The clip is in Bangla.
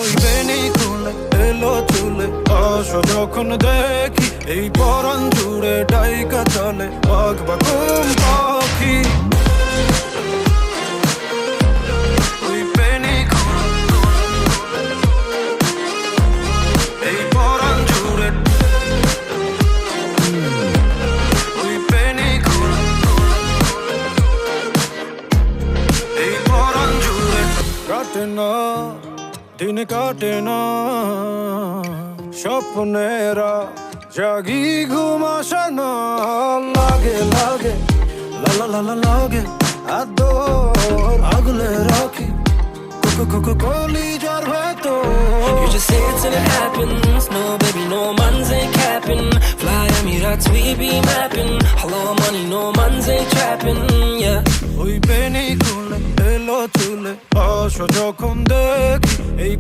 ওই বেনি খুলে এলো চুলে আসো যখন দেখি এই পরাণ জুড়ে ডাইকা চলে বাঘ বা ঘুম পাখি ওই বেনি খুলে এই পরাণ জুড়ে ওই বেনি খুলে এই পরাণ জুড়ে কাটে না দিন কাটে না স্বপ্নেরা জাগি ঘুম আসে না লাগে লাগে লাগে আদর আগলে রাখি কলিজার ভেতর You just say it till it happens. No, baby, no man's ain't capping. Fly Emirates, we be mapping. Hello, money, no man's ain't trapping. Yeah. ওই বেনি খুলে এলো চুলে আসো যখন দেখি এই